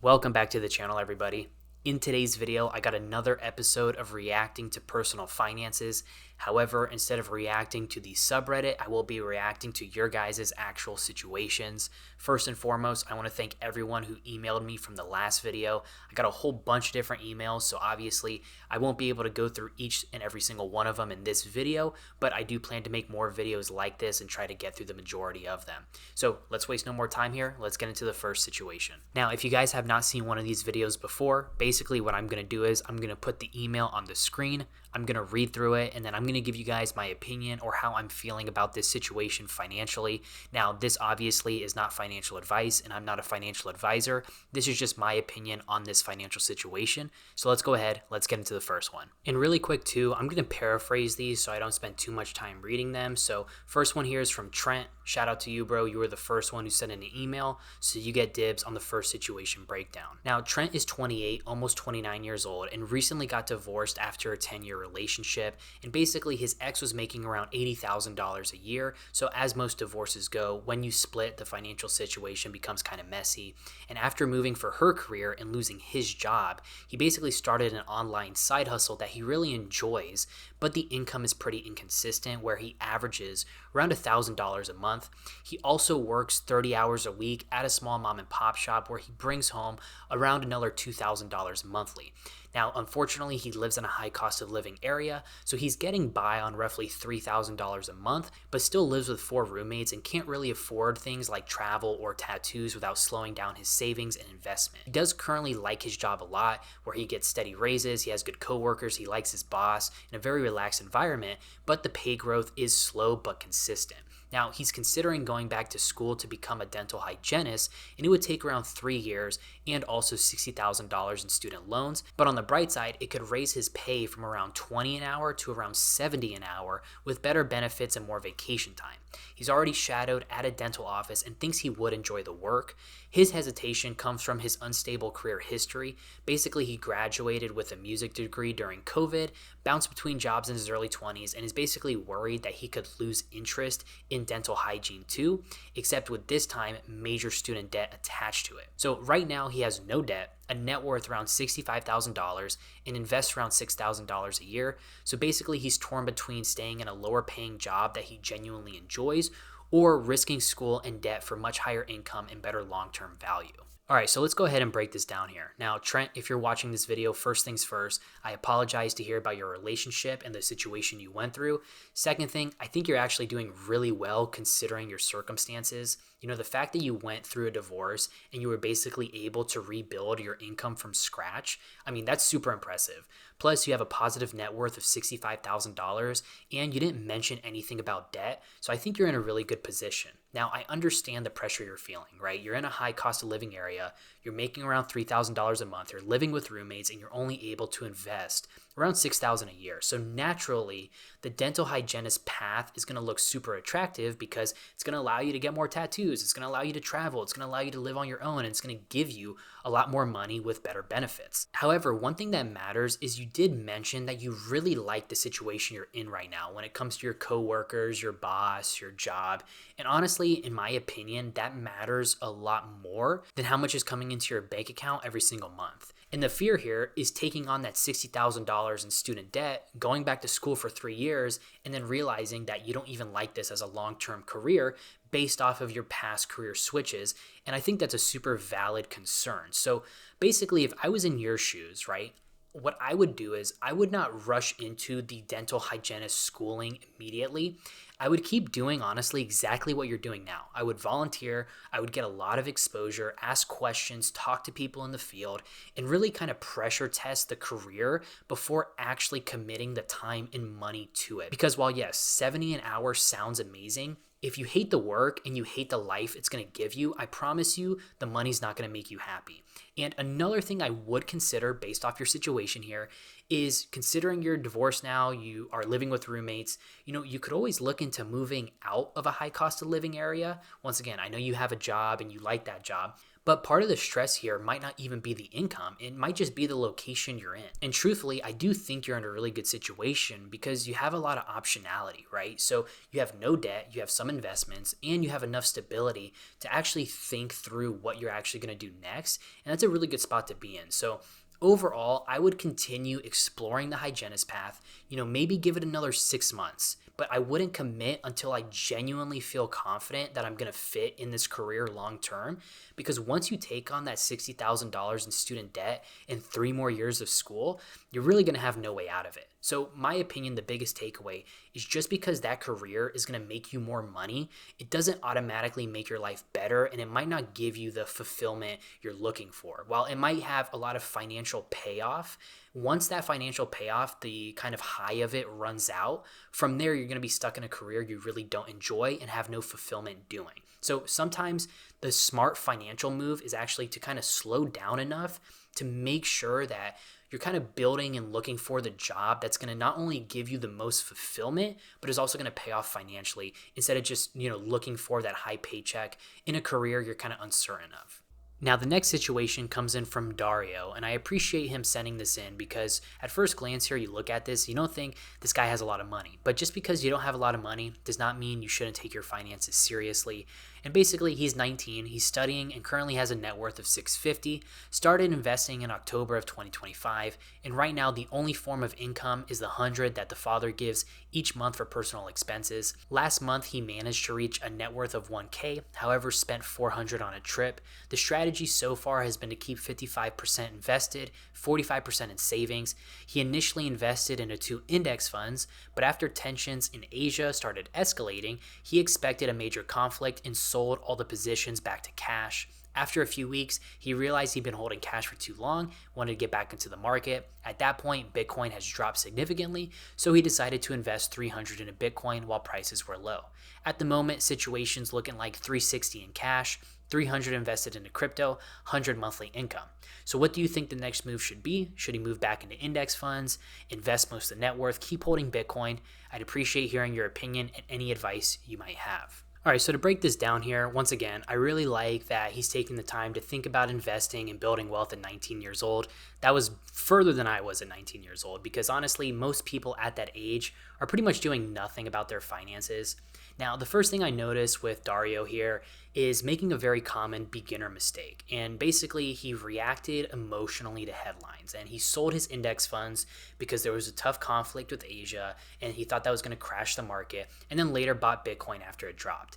Welcome back to the channel, everybody. In today's video, I got another episode of reacting to personal finances. However, instead of reacting to the subreddit, I will be reacting to your guys' actual situations. First and foremost, I want to thank everyone who emailed me from the last video. I got a whole bunch of different emails, so obviously I won't be able to go through each and every single one of them in this video, but I do plan to make more videos like this and try to get through the majority of them. So let's waste no more time here. Let's get into the first situation. Now, if you guys have not seen one of these videos before, basically what I'm going to do is I'm going to put the email on the screen. I'm going to read through it, and then I'm going to give you guys my opinion or how I'm feeling about this situation financially. Now, this obviously is not financial advice, and I'm not a financial advisor. This is just my opinion on this financial situation. So let's go ahead. Let's get into the first one. And really quick too, I'm going to paraphrase these so I don't spend too much time reading them. So first one here is from Trent. Shout out to you, bro. You were the first one who sent in an email, so you get dibs on the first situation breakdown. Now, Trent is 28, almost 29 years old, and recently got divorced after a 10-year relationship. And basically, his ex was making around $80,000 a year. So as most divorces go, when you split, the financial situation becomes kind of messy. And after moving for her career and losing his job, he basically started an online side hustle that he really enjoys, but the income is pretty inconsistent, where he averages around $1,000 a month. He also works 30 hours a week at a small mom and pop shop where he brings home around another $2,000 monthly. Now, unfortunately, he lives in a high cost of living area, so he's getting by on roughly $3,000 a month, but still lives with 4 roommates and can't really afford things like travel or tattoos without slowing down his savings and investment. He does currently like his job a lot, where he gets steady raises, he has good coworkers, he likes his boss, in a very relaxed environment, but the pay growth is slow but consistent. Now, he's considering going back to school to become a dental hygienist, and it would take around 3 years and also $60,000 in student loans. But on the bright side, it could raise his pay from around $20 an hour to around $70 an hour with better benefits and more vacation time. He's already shadowed at a dental office and thinks he would enjoy the work. His hesitation comes from his unstable career history. Basically, he graduated with a music degree during COVID, bounced between jobs in his early 20s, and is basically worried that he could lose interest in dental hygiene too, except with this time major student debt attached to it. So right now he has no debt, a net worth around $65,000, and invests around $6,000 a year. So basically he's torn between staying in a lower paying job that he genuinely enjoys or risking school and debt for much higher income and better long-term value. All right, so let's go ahead and break this down here. Now, Trent, if you're watching this video, first things first, I apologize to hear about your relationship and the situation you went through. Second thing, I think you're actually doing really well considering your circumstances. You know, the fact that you went through a divorce and you were basically able to rebuild your income from scratch, I mean, that's super impressive. Plus, you have a positive net worth of $65,000 and you didn't mention anything about debt. So I think you're in a really good position. Now, I understand the pressure you're feeling, right? You're in a high cost of living area. You're making around $3,000 a month. You're living with roommates and you're only able to invest around $6,000 a year. So naturally, the dental hygienist path is going to look super attractive because it's going to allow you to get more tattoos. It's going to allow you to travel. It's going to allow you to live on your own. And it's going to give you a lot more money with better benefits. However, one thing that matters is you did mention that you really like the situation you're in right now when it comes to your coworkers, your boss, your job. And honestly, in my opinion, that matters a lot more than how much is coming into your bank account every single month. And the fear here is taking on that $60,000 in student debt, going back to school for 3 years, and then realizing that you don't even like this as a long-term career based off of your past career switches. And I think that's a super valid concern. So basically, if I was in your shoes, right, what I would do is I would not rush into the dental hygienist schooling immediately. I would keep doing, honestly, exactly what you're doing now. I would volunteer, I would get a lot of exposure, ask questions, talk to people in the field, and really kind of pressure test the career before actually committing the time and money to it. Because while yes, 70 an hour sounds amazing, if you hate the work and you hate the life it's going to give you, I promise you the money's not going to make you happy. And another thing I would consider based off your situation here is considering you're divorced now, you are living with roommates, you could always look into moving out of a high cost of living area. Once again, I know you have a job and you like that job, But part of the stress here might not even be the income. It might just be the location you're in. And truthfully, I do think you're in a really good situation because you have a lot of optionality, right? So you have no debt, you have some investments, and you have enough stability to actually think through what you're actually going to do next. And that's a really good spot to be in. So overall, I would continue exploring the hygienist path, maybe give it another 6 months, but I wouldn't commit until I genuinely feel confident that I'm going to fit in this career long term. Because once you take on that $60,000 in student debt and 3 more years of school, you're really going to have no way out of it. So my opinion, the biggest takeaway is just because that career is going to make you more money, it doesn't automatically make your life better, and it might not give you the fulfillment you're looking for. While it might have a lot of financial payoff, once that financial payoff, the kind of high of it runs out, from there, you're going to be stuck in a career you really don't enjoy and have no fulfillment doing. So sometimes the smart financial move is actually to kind of slow down enough to make sure that you're kind of building and looking for the job that's going to not only give you the most fulfillment, but is also going to pay off financially instead of just, looking for that high paycheck in a career you're kind of uncertain of. Now, the next situation comes in from Dario, and I appreciate him sending this in because at first glance here, you look at this, you don't think this guy has a lot of money. But just because you don't have a lot of money does not mean you shouldn't take your finances seriously. And basically, he's 19, he's studying, and currently has a net worth of $650, started investing in October of 2025, and right now the only form of income is the $100 that the father gives each month for personal expenses. Last month, he managed to reach a net worth of $1K, however, spent $400 on a trip. The strategy so far has been to keep 55% invested, 45% in savings. He initially invested into 2 index funds, but after tensions in Asia started escalating, he expected a major conflict and sold all the positions back to cash. After a few weeks, he realized he'd been holding cash for too long, wanted to get back into the market. At that point, Bitcoin has dropped significantly, so he decided to invest $300 into Bitcoin while prices were low. At the moment, situation's looking like $360 in cash, $300 invested into crypto, $100 monthly income. So what do you think the next move should be? Should he move back into index funds, invest most of the net worth, keep holding Bitcoin? I'd appreciate hearing your opinion and any advice you might have. All right, so to break this down here, once again, I really like that he's taking the time to think about investing and building wealth at 19 years old. That was further than I was at 19 years old because honestly, most people at that age are pretty much doing nothing about their finances. Now, the first thing I noticed with Dario here is making a very common beginner mistake. And basically, he reacted emotionally to headlines and he sold his index funds because there was a tough conflict with Asia and he thought that was going to crash the market, and then later bought Bitcoin after it dropped.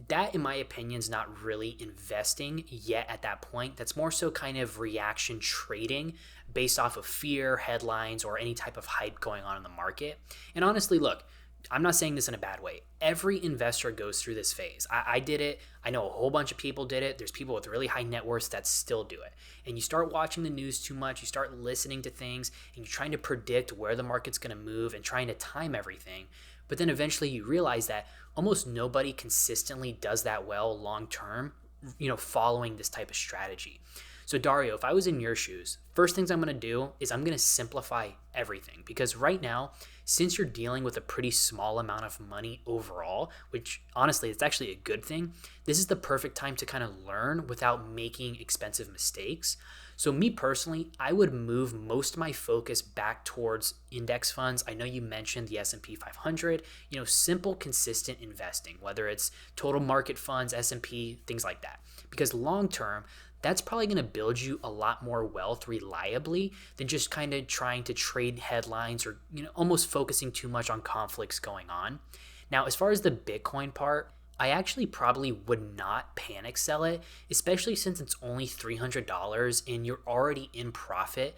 That, in my opinion, is not really investing yet at that point. That's more so kind of reaction trading based off of fear, headlines, or any type of hype going on in the market. And honestly, look, I'm not saying this in a bad way. Every investor goes through this phase. I did it. I know a whole bunch of people did it. There's people with really high net worths that still do it. And you start watching the news too much. You start listening to things and you're trying to predict where the market's going to move and trying to time everything. But then eventually you realize that almost nobody consistently does that well long term, following this type of strategy. So Dario, if I was in your shoes, first things I'm going to do is I'm going to simplify everything, because right now, since you're dealing with a pretty small amount of money overall, which honestly, it's actually a good thing, this is the perfect time to kind of learn without making expensive mistakes. So me personally, I would move most of my focus back towards index funds. I know you mentioned the S&P 500, simple, consistent investing, whether it's total market funds, S&P, things like that. Because long term, that's probably going to build you a lot more wealth reliably than just kind of trying to trade headlines or, almost focusing too much on conflicts going on. Now, as far as the Bitcoin part, I actually probably would not panic sell it, especially since it's only $300 and you're already in profit.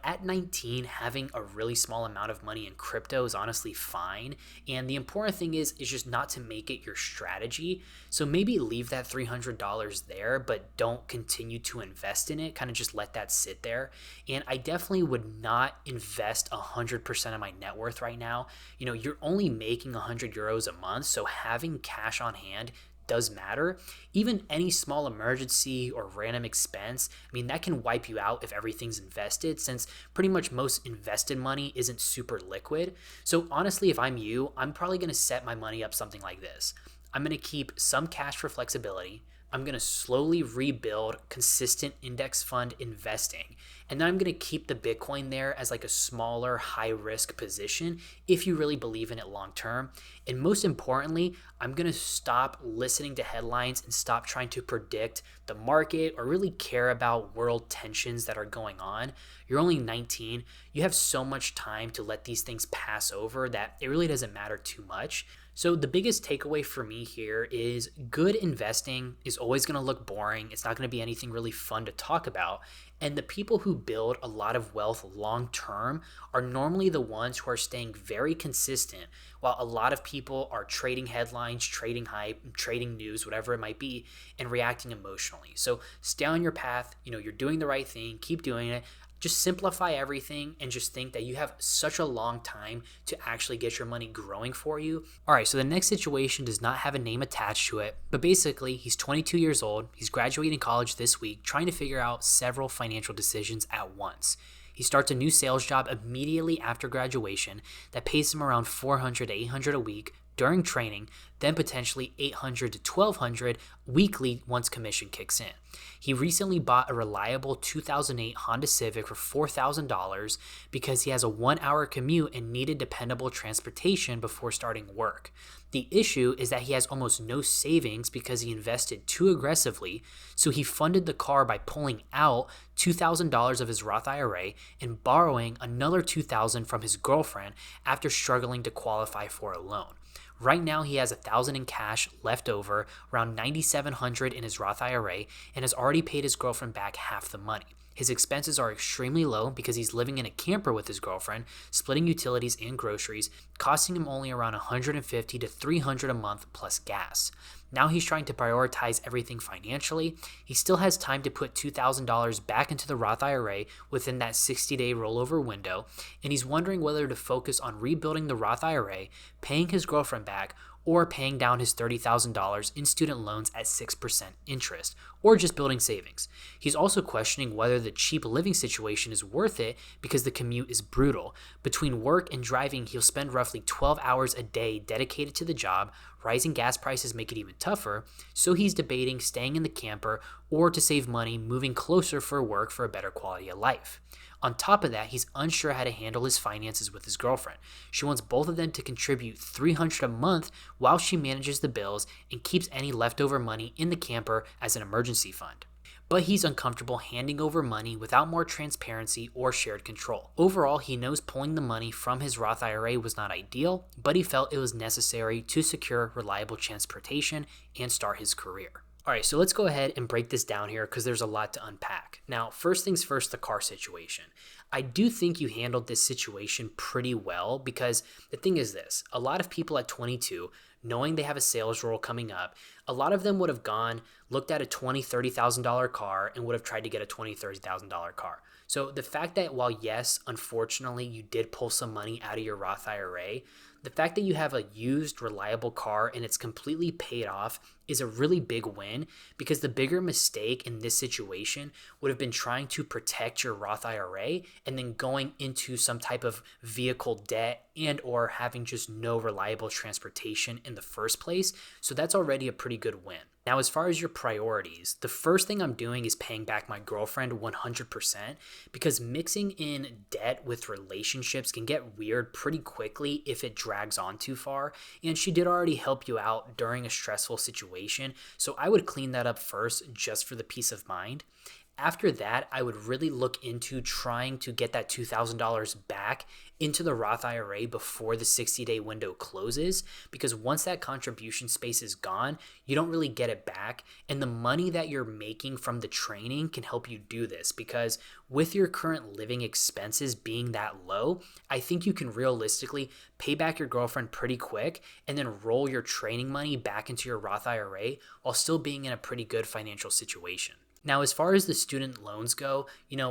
At 19, having a really small amount of money in crypto is honestly fine. And the important thing is just not to make it your strategy. So maybe leave that $300 there, but don't continue to invest in it. Kind of just let that sit there. And I definitely would not invest 100% of my net worth right now. You're only making 100 euros a month. So having cash on hand does matter. Even any small emergency or random expense, that can wipe you out if everything's invested, since pretty much most invested money isn't super liquid. So honestly, if I'm you, I'm probably going to set my money up something like this. I'm going to keep some cash for flexibility. I'm going to slowly rebuild consistent index fund investing. And then I'm going to keep the Bitcoin there as like a smaller, high risk position if you really believe in it long term. And most importantly, I'm going to stop listening to headlines and stop trying to predict the market or really care about world tensions that are going on. You're only 19. You have so much time to let these things pass over that it really doesn't matter too much. So the biggest takeaway for me here is good investing is always going to look boring. It's not going to be anything really fun to talk about. And the people who build a lot of wealth long term are normally the ones who are staying very consistent, while a lot of people are trading headlines, trading hype, trading news, whatever it might be, and reacting emotionally. So stay on your path. You're doing the right thing. Keep doing it. Just simplify everything and just think that you have such a long time to actually get your money growing for you. All right, so the next situation does not have a name attached to it, but basically he's 22 years old. He's graduating college this week, trying to figure out several financial decisions at once. He starts a new sales job immediately after graduation that pays him around $400 to $800 a week during training, then potentially $800 to $1,200 weekly once commission kicks in. He recently bought a reliable 2008 Honda Civic for $4,000 because he has a 1-hour commute and needed dependable transportation before starting work. The issue is that he has almost no savings because he invested too aggressively, so he funded the car by pulling out $2,000 of his Roth IRA and borrowing another $2,000 from his girlfriend after struggling to qualify for a loan. Right now, he has $1,000 in cash left over, around $9,700 in his Roth IRA, and has already paid his girlfriend back half the money. His expenses are extremely low because he's living in a camper with his girlfriend, splitting utilities and groceries, costing him only around $150 to $300 a month plus gas. Now he's trying to prioritize everything financially. He still has time to put $2,000 back into the Roth IRA within that 60-day rollover window, and he's wondering whether to focus on rebuilding the Roth IRA, paying his girlfriend back, or paying down his $30,000 in student loans at 6% interest, or just building savings. He's also questioning whether the cheap living situation is worth it because the commute is brutal. Between work and driving, he'll spend roughly 12 hours a day dedicated to the job. Rising gas prices make it even tougher, so he's debating staying in the camper or to save money, moving closer for work for a better quality of life. On top of that, he's unsure how to handle his finances with his girlfriend. She wants both of them to contribute $300 a month while she manages the bills and keeps any leftover money in the camper as an emergency fund. But he's uncomfortable handing over money without more transparency or shared control. Overall, he knows pulling the money from his Roth IRA was not ideal, but he felt it was necessary to secure reliable transportation and start his career. All right, so let's go ahead and break this down here because there's a lot to unpack. Now, first things first, the car situation. I do think you handled this situation pretty well because the thing is this, a lot of people at 22, knowing they have a sales role coming up, a lot of them would have gone, looked at a $20,000, $30,000 car and would have tried to get a $20,000, $30,000 car. So the fact that while yes, unfortunately, you did pull some money out of your Roth IRA, the fact that you have a used, reliable car and it's completely paid off is a really big win because the bigger mistake in this situation would have been trying to protect your Roth IRA and then going into some type of vehicle debt and or having just no reliable transportation in the first place. So that's already a pretty good win. Now, as far as your priorities, the first thing I'm doing is paying back my girlfriend 100% because mixing in debt with relationships can get weird pretty quickly if it drags on too far. And she did already help you out during a stressful situation, so I would clean that up first just for the peace of mind. After that, I would really look into trying to get that $2,000 back into the Roth IRA before the 60-day window closes, because once that contribution space is gone, you don't really get it back. And the money that you're making from the training can help you do this, because with your current living expenses being that low, I think you can realistically pay back your girlfriend pretty quick and then roll your training money back into your Roth IRA while still being in a pretty good financial situation. Now, as far as the student loans go,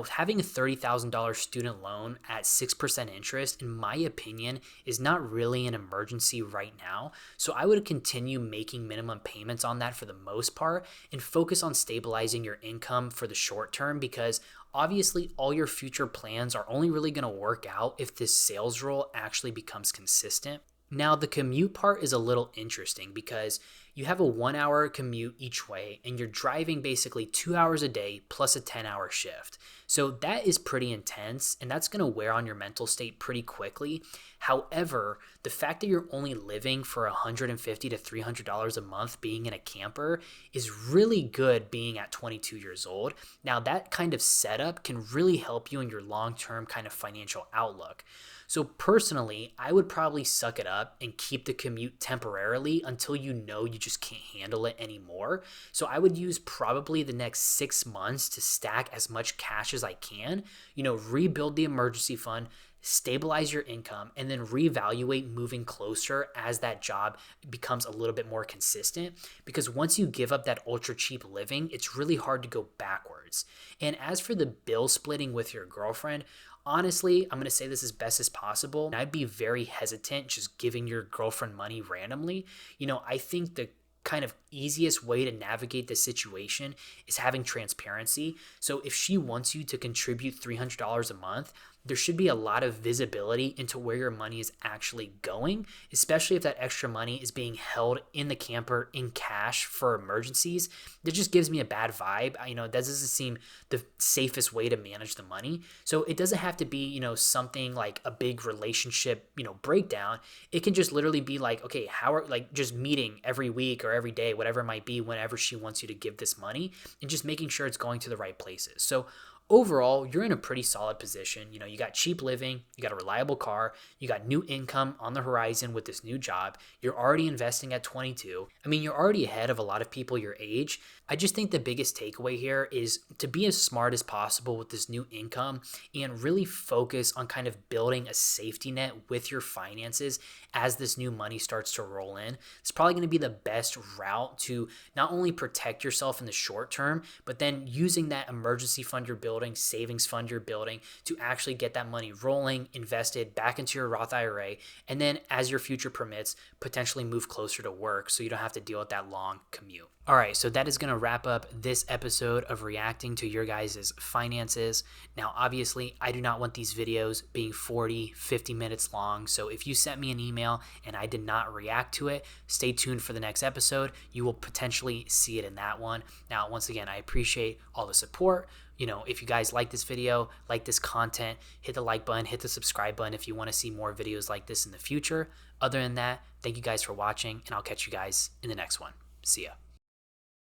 having a $30,000 student loan at 6% interest, in my opinion, is not really an emergency right now. So I would continue making minimum payments on that for the most part and focus on stabilizing your income for the short term, because obviously all your future plans are only really going to work out if this sales role actually becomes consistent. Now, the commute part is a little interesting because you have a 1 hour commute each way and you're driving basically 2 hours a day plus a 10-hour shift. So that is pretty intense and that's going to wear on your mental state pretty quickly. However, the fact that you're only living for $150 to $300 a month being in a camper is really good being at 22 years old. Now that kind of setup can really help you in your long-term kind of financial outlook. So personally, I would probably suck it up and keep the commute temporarily until you know you just can't handle it anymore. So I would use probably the next 6 months to stack as much cash as I can, rebuild the emergency fund, stabilize your income, and then reevaluate moving closer as that job becomes a little bit more consistent. Because once you give up that ultra cheap living, it's really hard to go backwards. And as for the bill splitting with your girlfriend, honestly, I'm going to say this as best as possible. And I'd be very hesitant just giving your girlfriend money randomly. I think the kind of easiest way to navigate this situation is having transparency. So if she wants you to contribute $300 a month, there should be a lot of visibility into where your money is actually going, especially if that extra money is being held in the camper in cash for emergencies. That just gives me a bad vibe. That doesn't seem the safest way to manage the money. So it doesn't have to be, something like a big relationship, breakdown. It can just literally be like, okay, how are just meeting every week or every day, whatever it might be, whenever she wants you to give this money, and just making sure it's going to the right places. So overall, you're in a pretty solid position. You got cheap living, you got a reliable car, you got new income on the horizon with this new job. You're already investing at 22. You're already ahead of a lot of people your age. I just think the biggest takeaway here is to be as smart as possible with this new income and really focus on kind of building a safety net with your finances as this new money starts to roll in. It's probably going to be the best route to not only protect yourself in the short term, but then using that emergency fund you're building, savings fund you're building to actually get that money rolling, invested back into your Roth IRA, and then as your future permits, potentially move closer to work so you don't have to deal with that long commute. All right, so that is going to wrap up this episode of reacting to your guys' finances. Now, obviously, I do not want these videos being 40, 50 minutes long. So if you sent me an email and I did not react to it, stay tuned for the next episode. You will potentially see it in that one. Now, once again, I appreciate all the support. If you guys like this video, like this content, hit the like button, hit the subscribe button if you want to see more videos like this in the future. Other than that, thank you guys for watching, and I'll catch you guys in the next one. See ya.